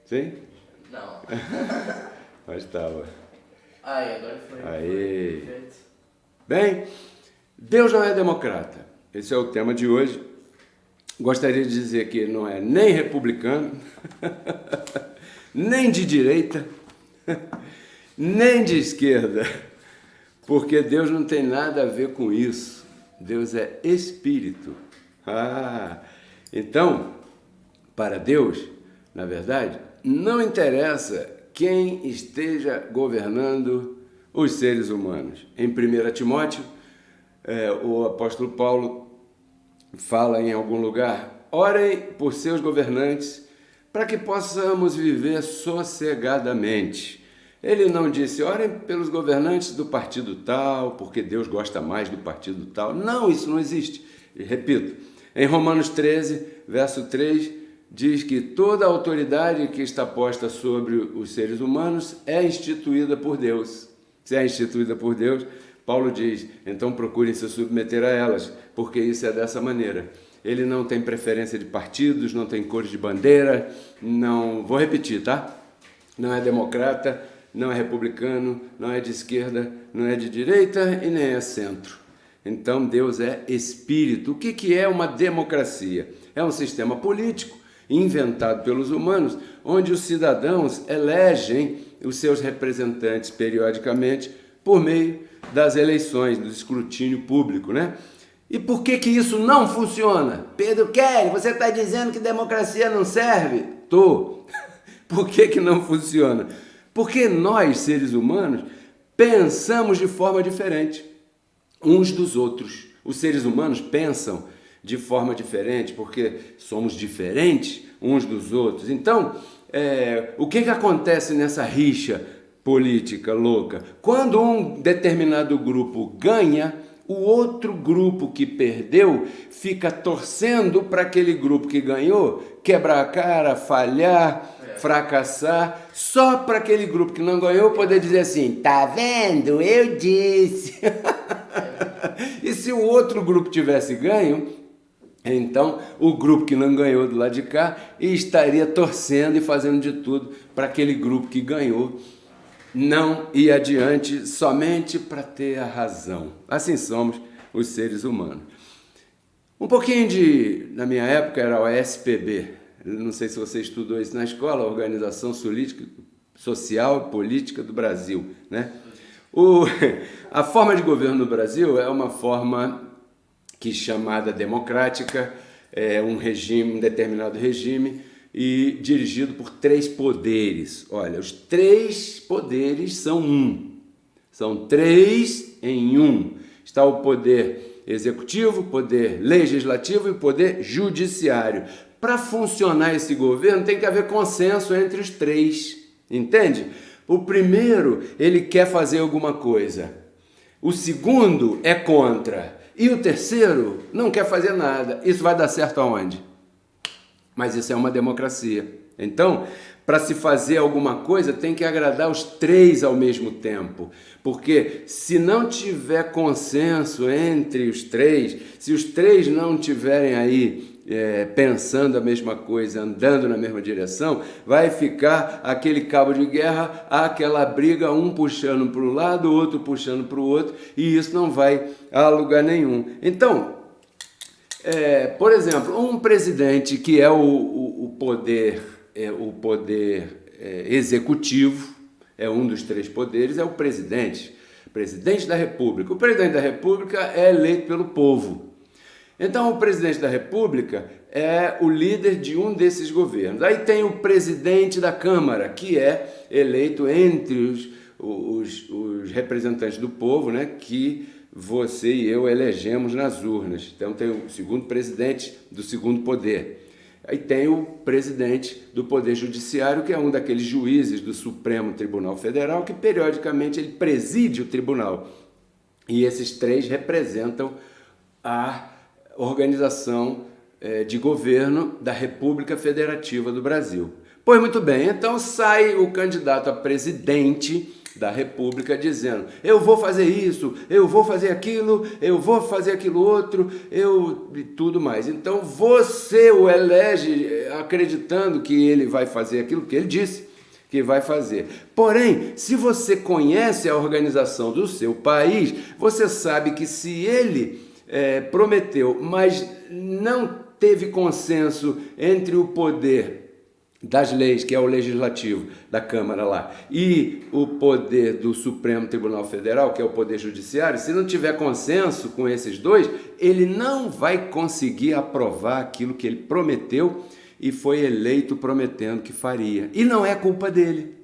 Sim? Não. Mas estava. Aí, agora foi. Aí. Perfeito. Bem, Deus não é democrata. Esse é o tema de hoje. Gostaria de dizer que não é nem republicano, nem de direita, nem de esquerda, porque Deus não tem nada a ver com isso. Deus é espírito. Então, para Deus, na verdade, não interessa quem esteja governando os seres humanos. Em 1 Timóteo, o apóstolo Paulo fala em algum lugar: orem por seus governantes para que possamos viver sossegadamente. Ele não disse, orem pelos governantes do partido tal, porque Deus gosta mais do partido tal. Não, isso não existe. E repito, em Romanos 13, verso 3, diz que toda a autoridade que está posta sobre os seres humanos é instituída por Deus. Se é instituída por Deus, Paulo diz, então procurem se submeter a elas, porque isso é dessa maneira. Ele não tem preferência de partidos, não tem cores de bandeira, não, vou repetir, tá? Não é democrata, não é republicano, não é de esquerda, não é de direita e nem é centro. Então Deus é espírito. O que é uma democracia? É um sistema político inventado pelos humanos, onde os cidadãos elegem os seus representantes periodicamente por meio das eleições, do escrutínio público, né? E por que isso não funciona? Pedro Kelly, você está dizendo que democracia não serve? Tô. Por que não funciona? Porque nós, seres humanos, pensamos de forma diferente uns dos outros. Os seres humanos pensam de forma diferente porque somos diferentes uns dos outros. Então, o que acontece nessa rixa política louca? Quando um determinado grupo ganha, o outro grupo que perdeu fica torcendo para aquele grupo que ganhou quebrar a cara, falhar, fracassar, só para aquele grupo que não ganhou poder dizer assim, tá vendo? Eu disse. E se o outro grupo tivesse ganho, então o grupo que não ganhou do lado de cá estaria torcendo e fazendo de tudo para aquele grupo que ganhou não ir adiante somente para ter a razão. Assim somos os seres humanos. Um pouquinho na minha época era o SPB, não sei se você estudou isso na escola, a Organização Social e Política do Brasil, né? A forma de governo no Brasil é uma forma que chamada democrática, é um regime, um determinado regime, e dirigido por 3 poderes. Olha, os 3 poderes são um. São 3 em 1. Está o poder executivo, o poder legislativo e o poder judiciário. Para funcionar esse governo tem que haver consenso entre os 3. Entende? O primeiro, ele quer fazer alguma coisa. O segundo é contra. E o terceiro não quer fazer nada. Isso vai dar certo aonde? Mas isso é uma democracia. Então, para se fazer alguma coisa, tem que agradar os 3 ao mesmo tempo. Porque se não tiver consenso entre os 3, se os 3 não tiverem aí pensando a mesma coisa, andando na mesma direção, vai ficar aquele cabo de guerra, aquela briga, um puxando para um lado, o outro puxando para o outro, e isso não vai a lugar nenhum. Então, por exemplo, um presidente que é o poder executivo, é um dos 3 poderes, é o presidente da República. O presidente da República é eleito pelo povo. Então, o presidente da República é o líder de um desses governos. Aí tem o presidente da Câmara, que é eleito entre os representantes do povo, né, que você e eu elegemos nas urnas. Então tem o segundo presidente do segundo poder. Aí tem o presidente do Poder Judiciário, que é um daqueles juízes do Supremo Tribunal Federal, que periodicamente ele preside o tribunal. E esses 3 representam a organização de governo da República Federativa do Brasil. Pois muito bem, então sai o candidato a presidente da República dizendo: eu vou fazer isso, eu vou fazer aquilo, eu vou fazer aquilo outro, e tudo mais. Então você o elege acreditando que ele vai fazer aquilo que ele disse que vai fazer. Porém, se você conhece a organização do seu país, você sabe que se ele prometeu, mas não teve consenso entre o poder das leis, que é o legislativo da Câmara lá, e o poder do Supremo Tribunal Federal, que é o poder judiciário, se não tiver consenso com esses dois, ele não vai conseguir aprovar aquilo que ele prometeu e foi eleito prometendo que faria. E não é culpa dele.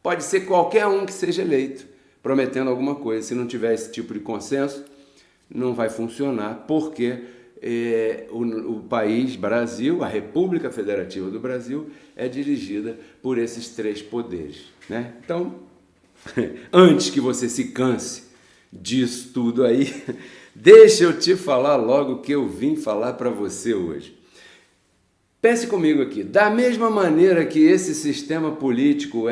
Pode ser qualquer um que seja eleito prometendo alguma coisa. Se não tiver esse tipo de consenso, não vai funcionar, porque o país Brasil, a República Federativa do Brasil, é dirigida por esses três poderes, né? Então, antes que você se canse disso tudo aí, deixa eu te falar logo o que eu vim falar para você hoje. Pense comigo aqui, da mesma maneira que esse sistema político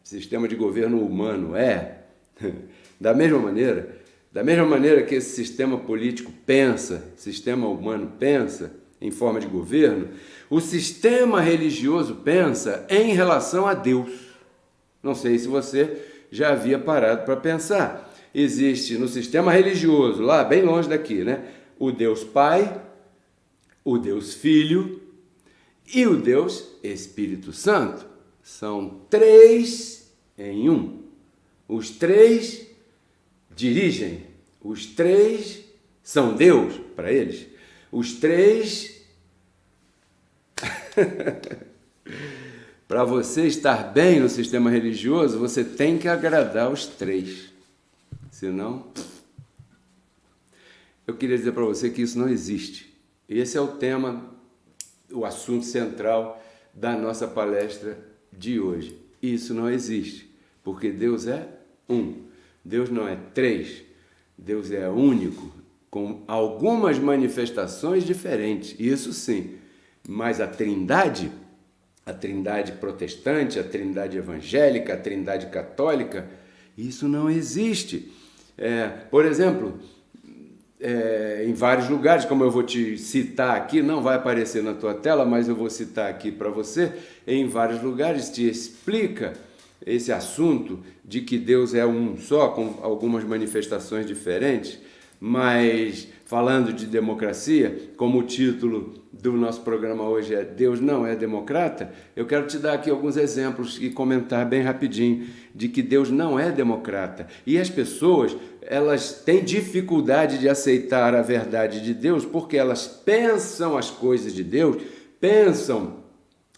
sistema de governo humano da mesma maneira que esse sistema político sistema humano pensa em forma de governo, o sistema religioso pensa em relação a Deus. Não sei se você já havia parado para pensar. Existe no sistema religioso, lá bem longe daqui, né? O Deus Pai, o Deus Filho e o Deus Espírito Santo. São três em um. Os três dirigem, os três são Deus para eles. Os três... Para você estar bem no sistema religioso, você tem que agradar os três. Senão... Eu queria dizer para você que isso não existe. Esse é o tema, o assunto central da nossa palestra de hoje. Isso não existe, porque Deus é um. Deus não é três, Deus é único, com algumas manifestações diferentes, isso sim. Mas a trindade protestante, a trindade evangélica, a trindade católica, isso não existe. Por exemplo, em vários lugares, como eu vou te citar aqui, não vai aparecer na tua tela, mas eu vou citar aqui para você, em vários lugares te explica esse assunto de que Deus é um só, com algumas manifestações diferentes, mas falando de democracia, como o título do nosso programa hoje é Deus não é democrata, eu quero te dar aqui alguns exemplos e comentar bem rapidinho de que Deus não é democrata. E as pessoas, elas têm dificuldade de aceitar a verdade de Deus porque elas pensam as coisas de Deus, pensam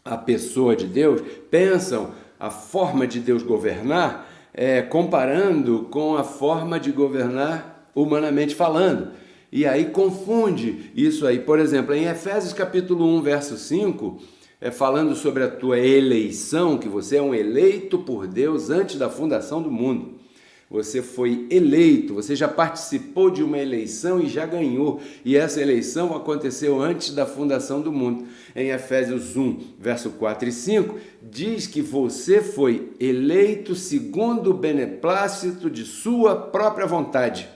a pessoa de Deus, pensam a forma de Deus governar, comparando com a forma de governar humanamente falando. E aí confunde isso aí. Por exemplo, em Efésios capítulo 1, verso 5, falando sobre a tua eleição, que você é um eleito por Deus antes da fundação do mundo. Você foi eleito, você já participou de uma eleição e já ganhou. E essa eleição aconteceu antes da fundação do mundo. Em Efésios 1, verso 4 e 5, diz que você foi eleito segundo o beneplácito de sua própria vontade.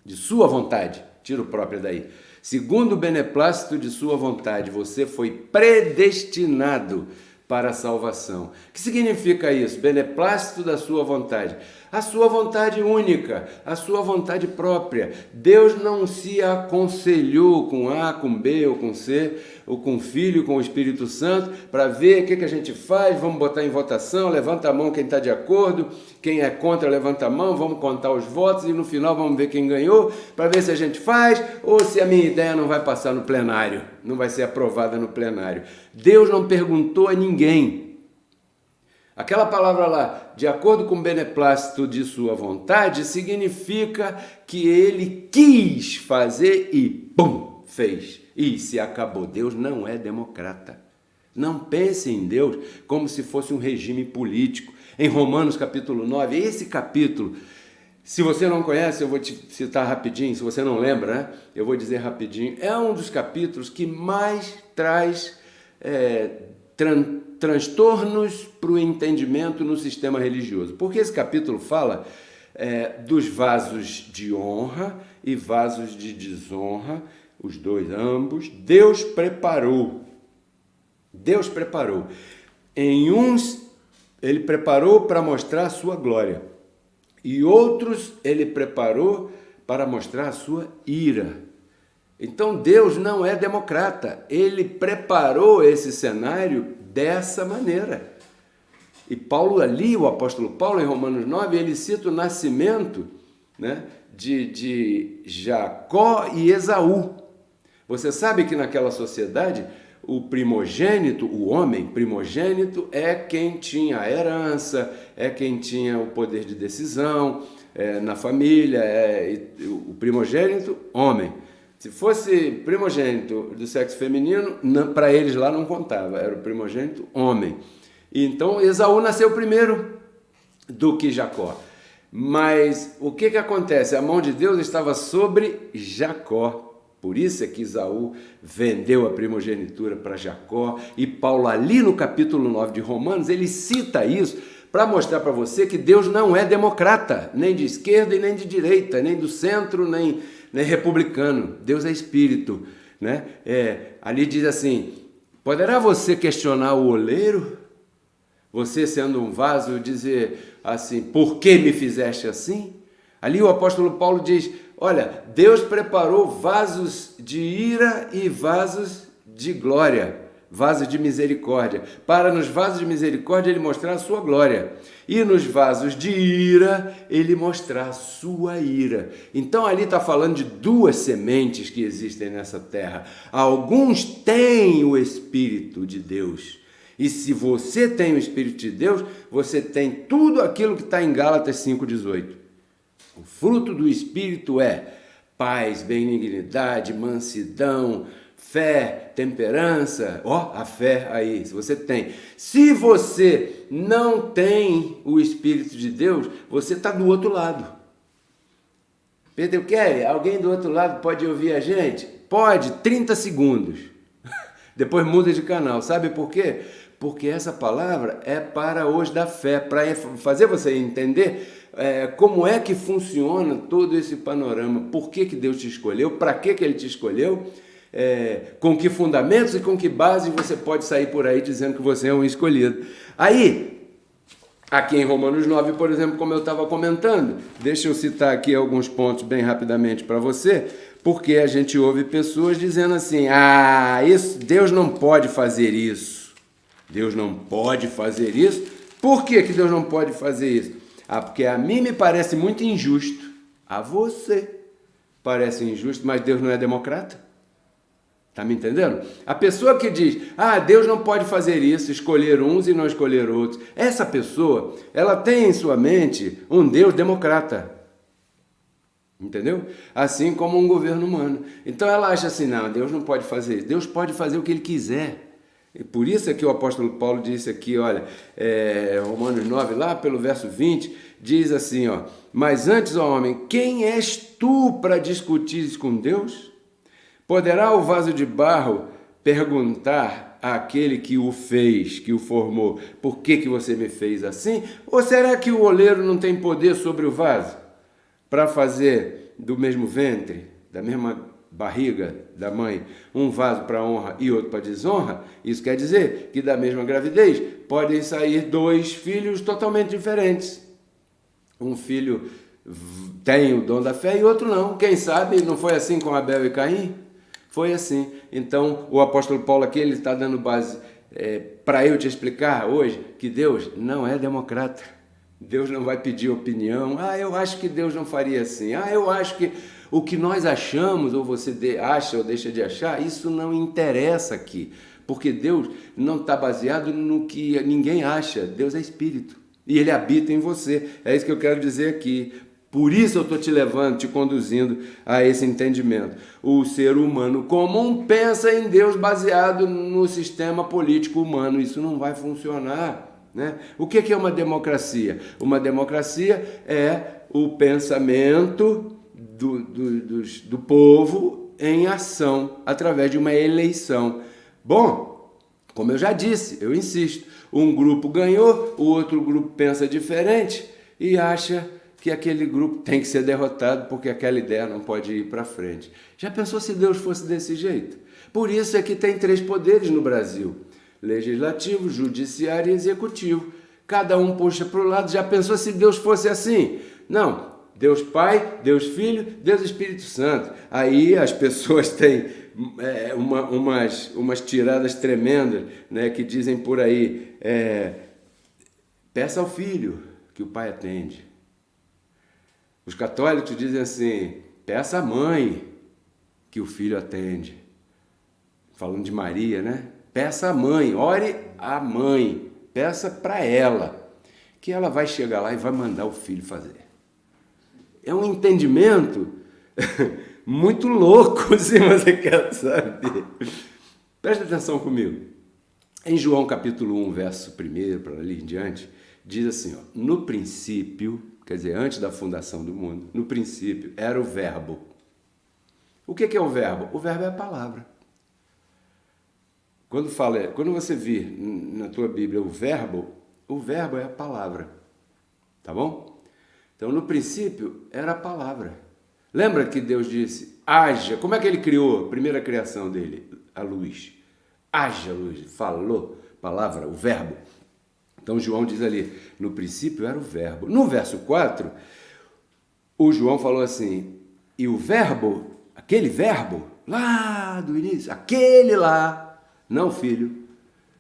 De sua vontade, tira o próprio daí. Segundo o beneplácito de sua vontade, você foi predestinado para a salvação. O que significa isso? Beneplácito da sua vontade. A sua vontade única, a sua vontade própria. Deus não se aconselhou com A, com B ou com C, ou com o Filho, com o Espírito Santo, para ver o que a gente faz, vamos botar em votação, levanta a mão quem está de acordo, quem é contra levanta a mão, vamos contar os votos e no final vamos ver quem ganhou, para ver se a gente faz ou se a minha ideia não vai passar no plenário, não vai ser aprovada no plenário. Deus não perguntou a ninguém. Aquela palavra lá, de acordo com o beneplácito de sua vontade, significa que ele quis fazer e pum, fez. E se acabou. Deus não é democrata. Não pense em Deus como se fosse um regime político. Em Romanos capítulo 9, esse capítulo, se você não conhece, eu vou te citar rapidinho, se você não lembra, né? Eu vou dizer rapidinho, é um dos capítulos que mais traz transtornos para o entendimento no sistema religioso. Porque esse capítulo fala dos vasos de honra e vasos de desonra, os dois, ambos. Deus preparou. Em uns, ele preparou para mostrar a sua glória. E outros, ele preparou para mostrar a sua ira. Então, Deus não é democrata. Ele preparou esse cenário dessa maneira. E Paulo ali, o apóstolo Paulo, em Romanos 9, ele cita o nascimento, né, de Jacó e Esaú. Você sabe que naquela sociedade, o primogênito, o homem primogênito, é quem tinha a herança, é quem tinha o poder de decisão na família, o primogênito, homem. Se fosse primogênito do sexo feminino, para eles lá não contava, era o primogênito homem. Então Esaú nasceu primeiro do que Jacó. Mas o que acontece? A mão de Deus estava sobre Jacó. Por isso é que Esaú vendeu a primogenitura para Jacó. E Paulo, ali no capítulo 9 de Romanos, ele cita isso para mostrar para você que Deus não é democrata, nem de esquerda e nem de direita, nem do centro, nem republicano. Deus é espírito, né? Ali diz assim: poderá você questionar o oleiro? Você, sendo um vaso, dizer assim: por que me fizeste assim? Ali o apóstolo Paulo diz: olha, Deus preparou vasos de ira e vasos de glória, vasos de misericórdia, para nos vasos de misericórdia ele mostrar a sua glória, e nos vasos de ira ele mostrar a sua ira. Então ali está falando de duas sementes que existem nessa terra. Alguns têm o Espírito de Deus, e se você tem o Espírito de Deus, você tem tudo aquilo que está em Gálatas 5,18. O fruto do Espírito é paz, benignidade, mansidão, fé, temperança. A fé aí, se você tem. Se você não tem o Espírito de Deus, você está do outro lado. Pedro Kelly, alguém do outro lado pode ouvir a gente? Pode, 30 segundos. Depois muda de canal. Sabe por quê? Porque essa palavra é para os da fé, para fazer você entender como é que funciona todo esse panorama, por que Deus te escolheu, para que Ele te escolheu, com que fundamentos e com que base você pode sair por aí dizendo que você é um escolhido. Aí, aqui em Romanos 9, por exemplo, como eu estava comentando, deixa eu citar aqui alguns pontos bem rapidamente para você, porque a gente ouve pessoas dizendo assim: Deus não pode fazer isso. Deus não pode fazer isso. Por que Deus não pode fazer isso? Porque a mim me parece muito injusto. A você parece injusto, mas Deus não é democrata? Está me entendendo? A pessoa que diz: Deus não pode fazer isso, escolher uns e não escolher outros. Essa pessoa, ela tem em sua mente um Deus democrata. Entendeu? Assim como um governo humano. Então ela acha assim: não, Deus não pode fazer isso. Deus pode fazer o que Ele quiser. E por isso é que o apóstolo Paulo disse aqui, olha, Romanos 9, lá pelo verso 20, diz assim, mas antes, ó homem, quem és tu para discutir com Deus? Poderá o vaso de barro perguntar àquele que o fez, que o formou, por que você me fez assim? Ou será que o oleiro não tem poder sobre o vaso para fazer do mesmo ventre, da mesma barriga da mãe, um vaso para honra e outro para desonra? Isso quer dizer que da mesma gravidez podem sair dois filhos totalmente diferentes. Um filho tem o dom da fé e outro não. Quem sabe não foi assim com Abel e Caim? Foi assim. Então o apóstolo Paulo aqui ele está dando base para eu te explicar hoje que Deus não é democrata. Deus não vai pedir opinião. Eu acho que Deus não faria assim. Eu acho que o que nós achamos, ou você acha ou deixa de achar, isso não interessa aqui. Porque Deus não está baseado no que ninguém acha. Deus é espírito. E Ele habita em você. É isso que eu quero dizer aqui. Por isso eu estou te levando, te conduzindo a esse entendimento. O ser humano comum pensa em Deus baseado no sistema político humano. Isso não vai funcionar. Né? O que é uma democracia? Uma democracia é o pensamento do povo em ação, através de uma eleição. Bom, Como eu já disse, eu insisto, um grupo ganhou, o outro grupo pensa diferente e acha que aquele grupo tem que ser derrotado porque aquela ideia não pode ir para frente. Já pensou se Deus fosse desse jeito? Por isso é que tem 3 poderes no Brasil: legislativo, judiciário e executivo. Cada um puxa para o lado. Já pensou se Deus fosse assim? Não. Deus Pai, Deus Filho, Deus Espírito Santo. Aí as pessoas têm umas tiradas tremendas, né, que dizem por aí, peça ao Filho que o Pai atende. Os católicos dizem assim, peça à mãe que o Filho atende. Falando de Maria, né? Peça à mãe, ore à mãe, peça para ela, que ela vai chegar lá e vai mandar o Filho fazer. É um entendimento muito louco, se você quer saber. Presta atenção comigo. Em João capítulo 1, verso 1, para ali em diante, diz assim, ó, no princípio, quer dizer, antes da fundação do mundo, no princípio era o verbo. O que é o verbo? O verbo é a palavra. Quando você vir na tua Bíblia o verbo é a palavra. Tá bom? Então, no princípio, era a palavra. Lembra que Deus disse, haja. Como é que ele criou a primeira criação dele? A luz. Haja luz. Falou, palavra, o verbo. Então, João diz ali, no princípio era o verbo. No verso 4, o João falou assim, e o verbo, aquele verbo, lá do início, aquele lá, não filho,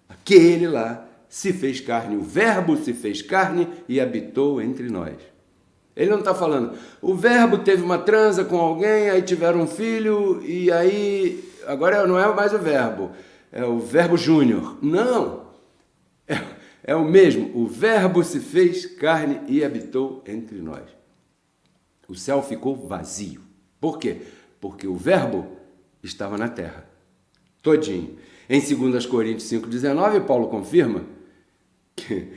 aquele lá, se fez carne. O verbo se fez carne e habitou entre nós. Ele não está falando, o verbo teve uma transa com alguém, aí tiveram um filho, e aí, agora não é mais o verbo, é o verbo júnior. Não, é o mesmo, o verbo se fez carne e habitou entre nós. O céu ficou vazio. Por quê? Porque o verbo estava na terra, todinho. Em 2 Coríntios 5,19, Paulo confirma que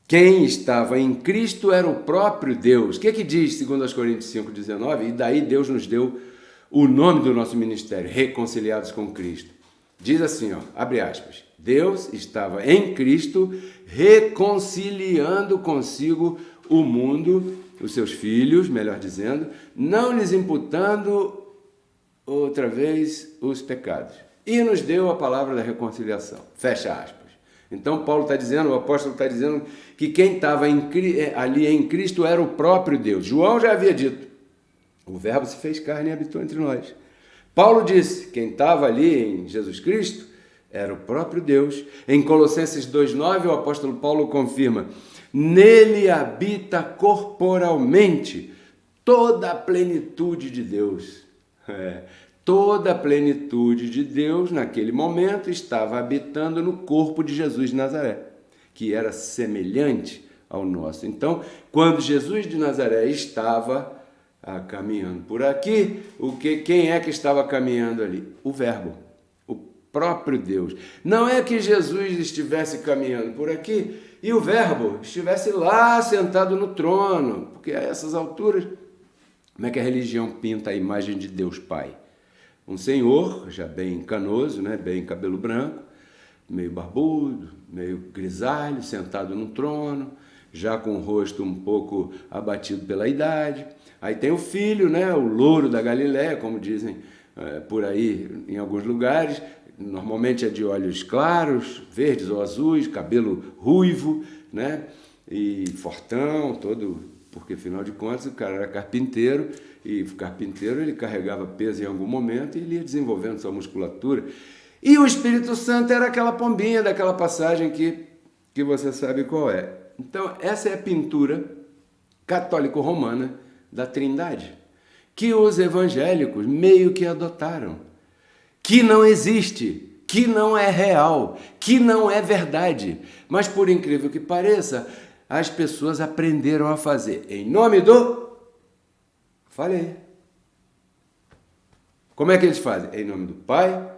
quem estava em Cristo era o próprio Deus. O que diz 2 Coríntios 5,19? E daí Deus nos deu o nome do nosso ministério, reconciliados com Cristo. Diz assim, ó, abre aspas, Deus estava em Cristo reconciliando consigo o mundo, os seus filhos, melhor dizendo, não lhes imputando outra vez os pecados. E nos deu a palavra da reconciliação. Fecha aspas. Então Paulo está dizendo, o apóstolo está dizendo que quem estava ali em Cristo era o próprio Deus. João já havia dito, o verbo se fez carne e habitou entre nós. Paulo disse, quem estava ali em Jesus Cristo era o próprio Deus. Em Colossenses 2,9 o apóstolo Paulo confirma, nele habita corporalmente toda a plenitude de Deus. Toda a plenitude de Deus, naquele momento, estava habitando no corpo de Jesus de Nazaré, que era semelhante ao nosso. Então, quando Jesus de Nazaré estava caminhando por aqui, quem é que estava caminhando ali? O Verbo, o próprio Deus. Não é que Jesus estivesse caminhando por aqui e o Verbo estivesse lá sentado no trono, porque a essas alturas, como é que a religião pinta a imagem de Deus Pai? Um senhor, já bem canoso, né? Bem cabelo branco, meio barbudo, meio grisalho, sentado num trono, já com o rosto um pouco abatido pela idade. Aí tem o filho, né? O louro da Galileia, como dizem por aí em alguns lugares. Normalmente é de olhos claros, verdes ou azuis, cabelo ruivo, né? E fortão, todo, porque afinal de contas o cara era carpinteiro, e o carpinteiro ele carregava peso em algum momento e ele ia desenvolvendo sua musculatura. E o Espírito Santo era aquela pombinha daquela passagem que você sabe qual é. Então essa é a pintura católico-romana da Trindade, que os evangélicos meio que adotaram, que não existe, que não é real, que não é verdade. Mas por incrível que pareça, as pessoas aprenderam a fazer em nome do... Falei. Como é que eles fazem? Em nome do Pai,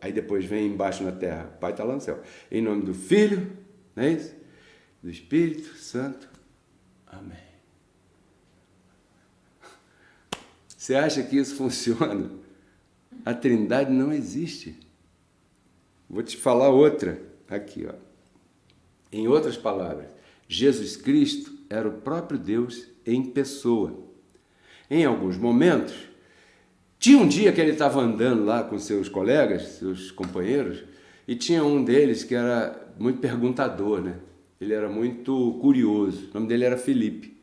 aí depois vem embaixo na terra, o Pai está lá no céu. Em nome do Filho, não é isso? Do Espírito Santo. Amém. Você acha que isso funciona? A Trindade não existe. Vou te falar outra aqui, ó. Em outras palavras, Jesus Cristo era o próprio Deus em pessoa. Em alguns momentos, tinha um dia que ele estava andando lá com seus colegas, seus companheiros, e tinha um deles que era muito perguntador, né? Ele era muito curioso, o nome dele era Felipe.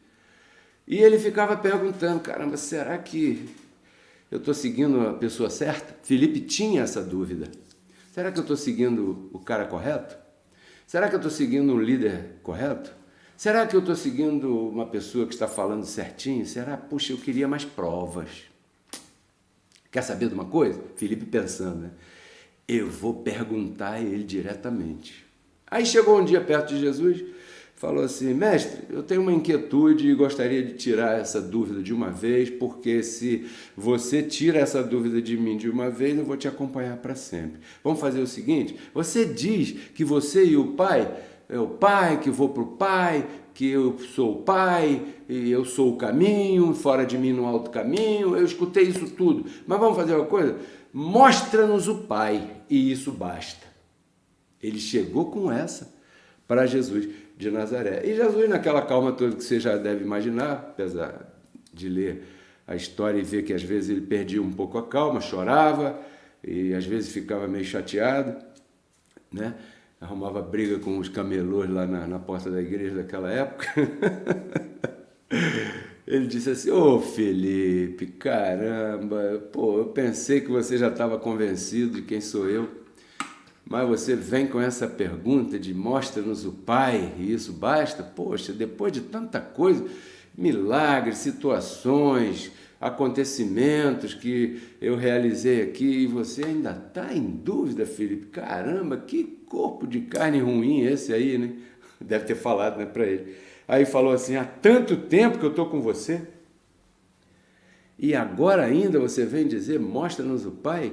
E ele ficava perguntando, caramba, será que eu estou seguindo a pessoa certa? Felipe tinha essa dúvida. Será que eu estou seguindo o cara correto? Será que eu estou seguindo um líder correto? Será que eu estou seguindo uma pessoa que está falando certinho? Será? Puxa, eu queria mais provas. Quer saber de uma coisa? Felipe pensando, né? Eu vou perguntar a ele diretamente. Aí chegou um dia perto de Jesus, falou assim, mestre, eu tenho uma inquietude e gostaria de tirar essa dúvida de uma vez, porque se você tira essa dúvida de mim de uma vez, eu vou te acompanhar para sempre. Vamos fazer o seguinte, você diz que você e o Pai, é o Pai, que vou para o Pai, que eu sou o Pai, e eu sou o caminho, fora de mim não há outro caminho, eu escutei isso tudo. Mas vamos fazer uma coisa? Mostra-nos o Pai, e isso basta. Ele chegou com essa para Jesus de Nazaré. E Jesus, naquela calma toda que você já deve imaginar, apesar de ler a história e ver que às vezes ele perdia um pouco a calma, chorava, e às vezes ficava meio chateado, né? Arrumava briga com os camelôs lá na porta da igreja daquela época. Ele disse assim, ô Felipe, caramba, pô, eu pensei que você já estava convencido de quem sou eu, mas você vem com essa pergunta de mostra-nos o Pai, e isso basta? Poxa, depois de tanta coisa, milagres, situações, acontecimentos que eu realizei aqui, e você ainda está em dúvida, Felipe? Caramba, que corpo de carne ruim esse aí, né? Deve ter falado, né, para ele. Aí falou assim, há tanto tempo que eu estou com você, e agora ainda você vem dizer, mostra-nos o Pai?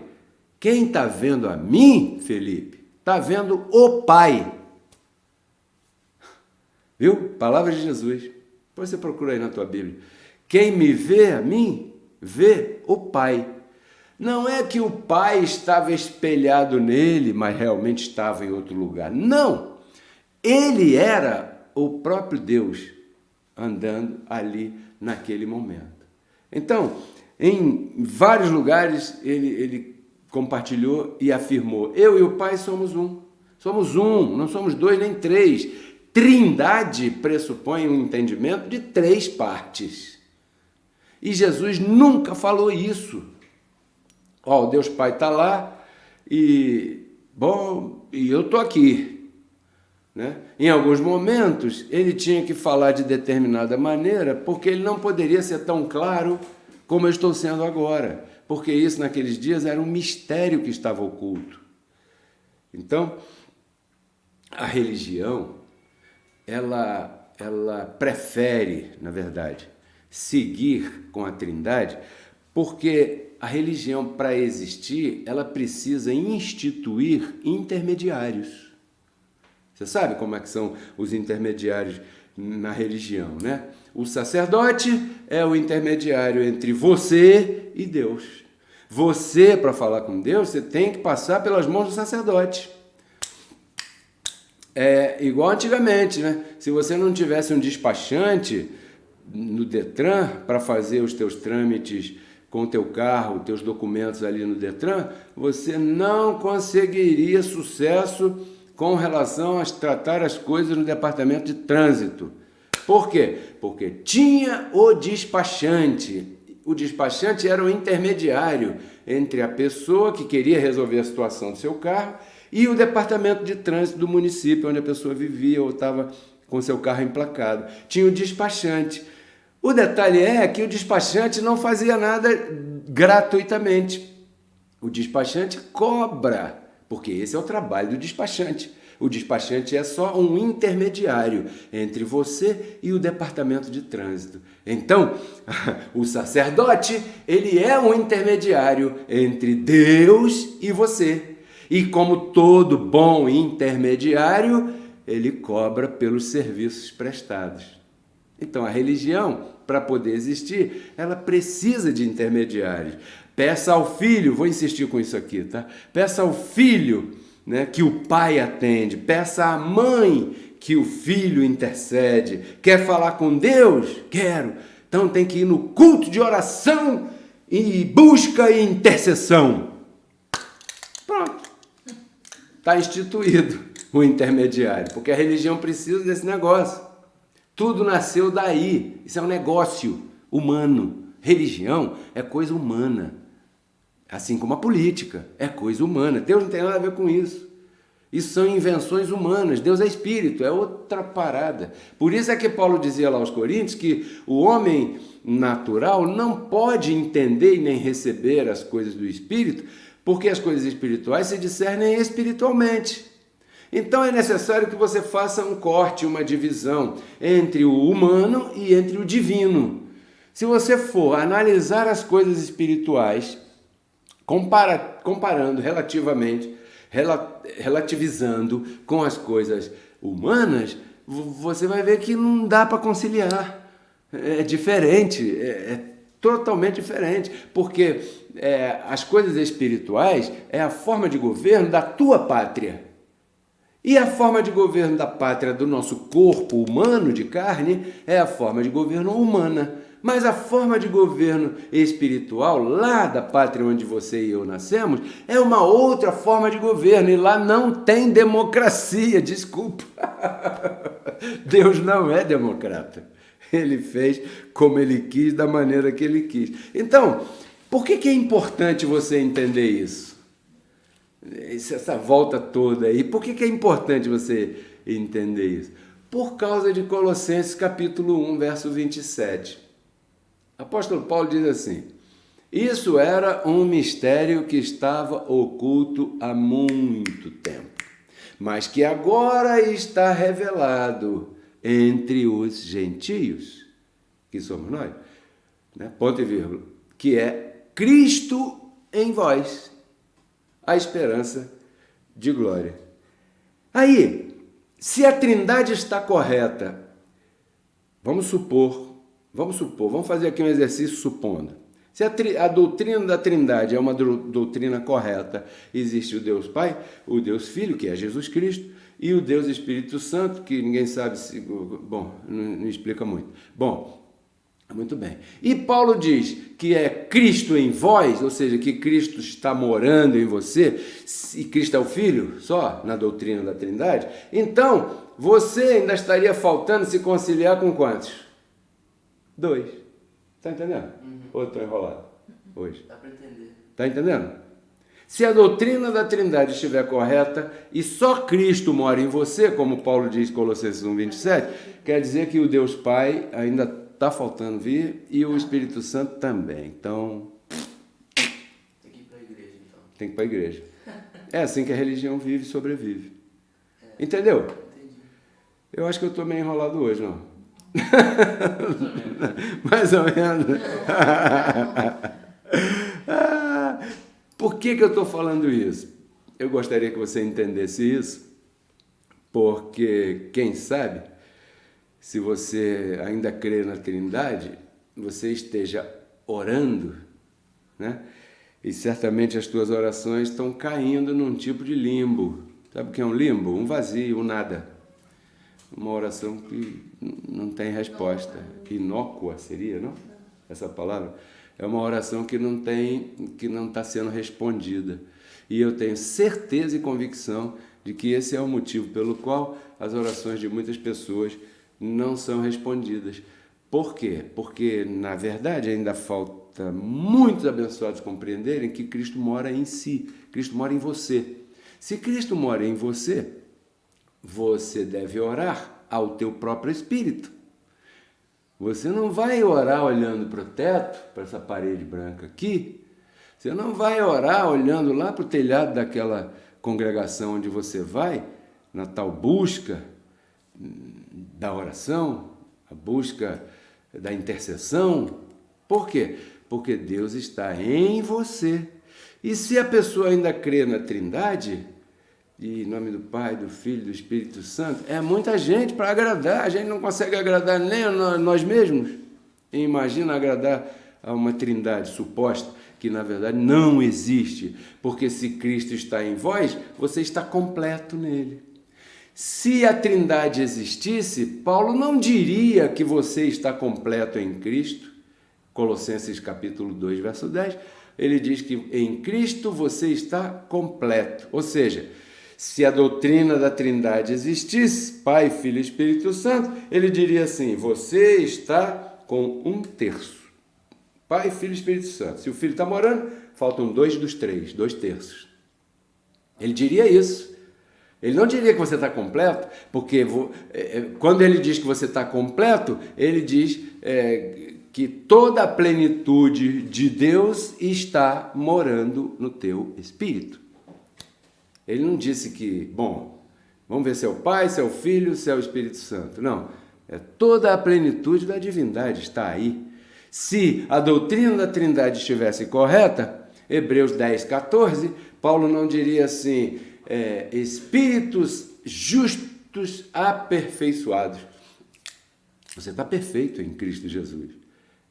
Quem está vendo a mim, Felipe, está vendo o Pai. Viu? Palavra de Jesus. Depois você procura aí na tua Bíblia. Quem me vê a mim, vê o Pai. Não é que o Pai estava espelhado nele, mas realmente estava em outro lugar. Não! Ele era o próprio Deus andando ali naquele momento. Então, em vários lugares ele compartilhou e afirmou, eu e o Pai somos um. Somos um, não somos dois nem três. Trindade pressupõe um entendimento de três partes. E Jesus nunca falou isso. Ó, o Deus Pai está lá e, bom, e eu estou aqui. Né? Em alguns momentos, ele tinha que falar de determinada maneira, porque ele não poderia ser tão claro como eu estou sendo agora. Porque isso, naqueles dias, era um mistério que estava oculto. Então, a religião, ela prefere, na verdade, seguir com a Trindade, porque a religião, para existir, ela precisa instituir intermediários. Você sabe como é que são os intermediários na religião, né? O sacerdote é o intermediário entre você e Deus. Você, para falar com Deus, você tem que passar pelas mãos do sacerdote. É igual antigamente, né? Se você não tivesse um despachante no Detran para fazer os teus trâmites com o teu carro, teus documentos ali no Detran, você não conseguiria sucesso com relação a tratar as coisas no departamento de trânsito. Por quê? Porque tinha o despachante. O despachante era o intermediário entre a pessoa que queria resolver a situação do seu carro e o departamento de trânsito do município onde a pessoa vivia ou estava com seu carro emplacado. Tinha o despachante. O detalhe é que o despachante não fazia nada gratuitamente. O despachante cobra, porque esse é o trabalho do despachante. O despachante é só um intermediário entre você e o departamento de trânsito. Então, o sacerdote, ele é um intermediário entre Deus e você. E como todo bom intermediário, ele cobra pelos serviços prestados. Então, a religião, para poder existir, ela precisa de intermediários. Peça ao filho, vou insistir com isso aqui, tá? Peça ao filho né, que o pai atende. Peça à mãe que o filho intercede. Quer falar com Deus? Quero. Então tem que ir no culto de oração e busca e intercessão. Pronto. Está instituído o intermediário, porque a religião precisa desse negócio. Tudo nasceu daí. Isso é um negócio humano. Religião é coisa humana. Assim como a política é coisa humana. Deus não tem nada a ver com isso. Isso são invenções humanas. Deus é espírito, é outra parada. Por isso é que Paulo dizia lá aos Coríntios que o homem natural não pode entender e nem receber as coisas do espírito, porque as coisas espirituais se discernem espiritualmente. Então é necessário que você faça um corte, uma divisão entre o humano e entre o divino. Se você for analisar as coisas espirituais, comparando relativizando com as coisas humanas, você vai ver que não dá para conciliar. É diferente, é totalmente diferente, porque as coisas espirituais é a forma de governo da tua pátria. E a forma de governo da pátria do nosso corpo humano de carne é a forma de governo humana. Mas a forma de governo espiritual, lá da pátria onde você e eu nascemos, é uma outra forma de governo. E lá não tem democracia, desculpa. Deus não é democrata. Ele fez como ele quis, da maneira que ele quis. Então, por que é importante você entender isso? Essa volta toda aí, por que é importante você entender isso? Por causa de Colossenses capítulo 1, verso 27. Apóstolo Paulo diz assim: isso era um mistério que estava oculto há muito tempo, mas que agora está revelado entre os gentios, que somos nós, né? Ponto e vírgula, que é Cristo em vós, a esperança de glória. Aí, se a Trindade está correta, vamos fazer aqui um exercício supondo. Se a doutrina da Trindade é uma doutrina correta, existe o Deus Pai, o Deus Filho, que é Jesus Cristo, e o Deus Espírito Santo, que ninguém sabe se... Bom, não explica muito. Bom, muito bem. E Paulo diz que é Cristo em vós, ou seja, que Cristo está morando em você, e Cristo é o Filho, só na doutrina da Trindade. Então, você ainda estaria faltando se conciliar com quantos? 2. Está entendendo? Ou estou enrolado hoje? Dá para entender. Está entendendo? Se a doutrina da Trindade estiver correta e só Cristo mora em você, como Paulo diz em Colossenses 1:27, quer dizer que o Deus Pai ainda está faltando vir e o Espírito Santo também. Então, tem que ir para a igreja, então. Tem que ir para a igreja. É assim que a religião vive e sobrevive. Entendeu? Entendi. Eu acho que eu estou meio enrolado hoje, não? Mais ou menos. Por que eu estou falando isso? Eu gostaria que você entendesse isso, porque, quem sabe, se você ainda crê na Trindade, você esteja orando, né? E certamente as tuas orações estão caindo num tipo de limbo. Sabe o que é um limbo? Um vazio, um nada. Uma oração que não tem resposta. Inócua seria, não? Essa palavra? É uma oração que não está sendo respondida. E eu tenho certeza e convicção de que esse é o motivo pelo qual as orações de muitas pessoas não são respondidas. Por quê? Porque, na verdade, ainda falta muitos abençoados compreenderem que Cristo mora em si, Cristo mora em você. Se Cristo mora em você, você deve orar ao teu próprio espírito. Você não vai orar olhando para o teto, para essa parede branca aqui. Você não vai orar olhando lá para o telhado daquela congregação onde você vai, na tal busca da oração, a busca da intercessão. Por quê? Porque Deus está em você. E se a pessoa ainda crê na Trindade, em nome do Pai, do Filho, do Espírito Santo, é muita gente para agradar. A gente não consegue agradar nem a nós mesmos. E imagina agradar a uma Trindade suposta. que na verdade não existe, porque se Cristo está em vós, você está completo nele. Se a Trindade existisse, Paulo não diria que você está completo em Cristo. Colossenses capítulo 2, verso 10, ele diz que em Cristo você está completo. Ou seja, se a doutrina da Trindade existisse, Pai, Filho e Espírito Santo, ele diria assim, você está com 1/3. Pai, Filho e Espírito Santo. Se o Filho está morando, faltam 2 dos 3, 2/3. Ele diria isso. Ele não diria que você está completo, porque quando ele diz que você está completo, ele diz que toda a plenitude de Deus está morando no teu espírito. Ele não disse que, bom, vamos ver se é o Pai, se é o Filho, se é o Espírito Santo. Não, toda a plenitude da divindade está aí. Se a doutrina da Trindade estivesse correta, Hebreus 10, 14, Paulo não diria assim, espíritos justos aperfeiçoados. Você está perfeito em Cristo Jesus.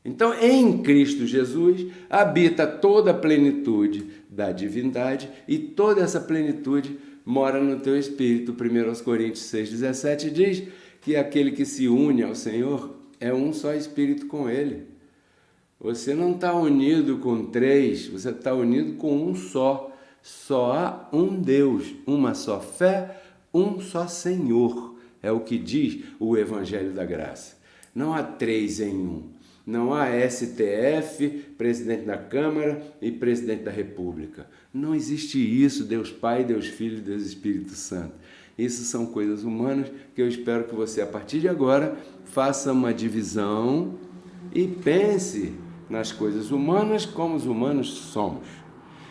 Então, em Cristo Jesus, habita toda a plenitude da divindade e toda essa plenitude mora no teu espírito. 1 Coríntios 6,17 diz que aquele que se une ao Senhor é um só espírito com Ele. Você não está unido com 3, você está unido com um só. Só há um Deus, uma só fé, um só Senhor. É o que diz o Evangelho da Graça. Não há 3 em 1. Não há STF, presidente da Câmara e presidente da República. Não existe isso, Deus Pai, Deus Filho e Deus Espírito Santo. Isso são coisas humanas que eu espero que você, a partir de agora, faça uma divisão e pense nas coisas humanas como os humanos somos.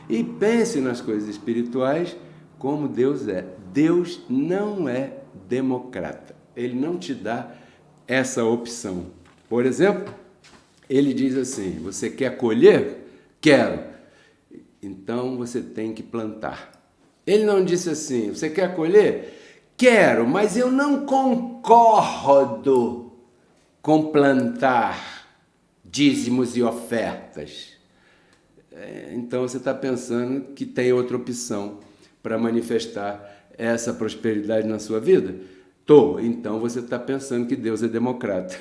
E pense nas coisas espirituais como Deus é. Deus não é democrata. Ele não te dá essa opção. Por exemplo, ele diz assim, você quer colher? Quero. Então você tem que plantar. Ele não disse assim, você quer colher? Quero, mas eu não concordo com plantar dízimos e ofertas. Então você está pensando que tem outra opção para manifestar essa prosperidade na sua vida? Então você está pensando que Deus é democrata.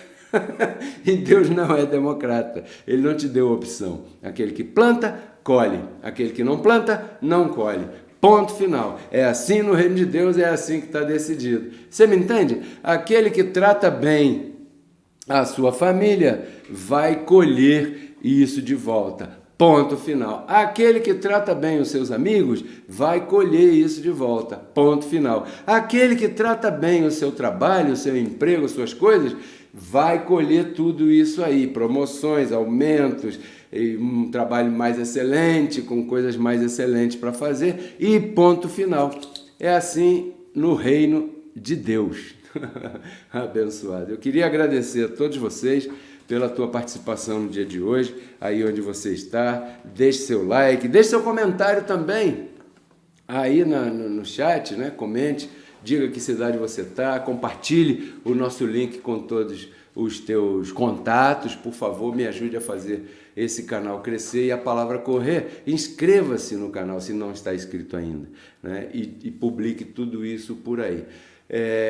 E Deus não é democrata. Ele não te deu opção. Aquele que planta, colhe. Aquele que não planta, não colhe. Ponto final. É assim no reino de Deus, é assim que está decidido. Você me entende? Aquele que trata bem a sua família vai colher isso de volta. Ponto final. Aquele que trata bem os seus amigos vai colher isso de volta. Ponto final. Aquele que trata bem o seu trabalho, o seu emprego, suas coisas, vai colher tudo isso aí. Promoções, aumentos, um trabalho mais excelente, com coisas mais excelentes para fazer e ponto final. É assim no reino de Deus. Abençoado. Eu queria agradecer a todos vocês pela tua participação no dia de hoje, aí onde você está. Deixe seu like, deixe seu comentário também aí no chat, né? Comente, diga que cidade você está, compartilhe o nosso link com todos os teus contatos, por favor, me ajude a fazer esse canal crescer e a palavra correr. Inscreva-se no canal se não está inscrito ainda, né? E publique tudo isso por aí.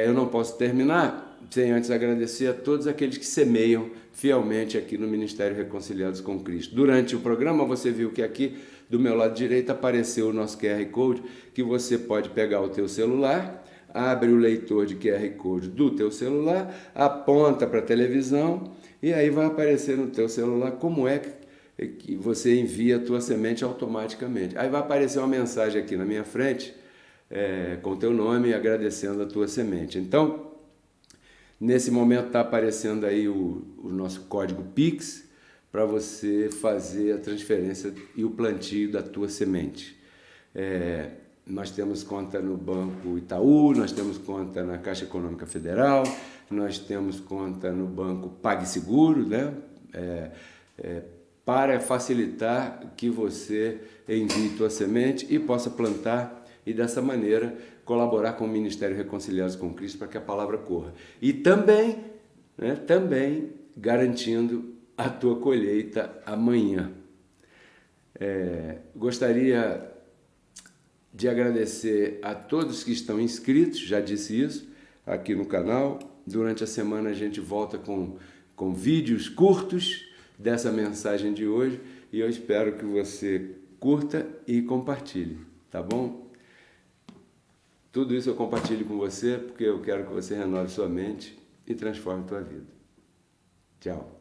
Eu não posso terminar sem antes agradecer a todos aqueles que semeiam fielmente aqui no Ministério Reconciliados com Cristo. Durante o programa você viu que aqui do meu lado direito apareceu o nosso QR Code, que você pode pegar o teu celular, abre o leitor de QR Code do teu celular, aponta para a televisão e aí vai aparecer no teu celular como é que você envia a tua semente automaticamente. Aí vai aparecer uma mensagem aqui na minha frente com o teu nome agradecendo a tua semente. Então, nesse momento está aparecendo aí o nosso código Pix para você fazer a transferência e o plantio da tua semente. Nós temos conta no Banco Itaú, nós temos conta na Caixa Econômica Federal, nós temos conta no Banco PagSeguro, né? Para facilitar que você envie tua semente e possa plantar e dessa maneira colaborar com o Ministério Reconciliados com Cristo para que a palavra corra. E também, também garantindo a tua colheita amanhã. Gostaria de agradecer a todos que estão inscritos, já disse isso, aqui no canal. Durante a semana a gente volta com vídeos curtos dessa mensagem de hoje e eu espero que você curta e compartilhe, tá bom? Tudo isso eu compartilho com você porque eu quero que você renove sua mente e transforme sua vida. Tchau.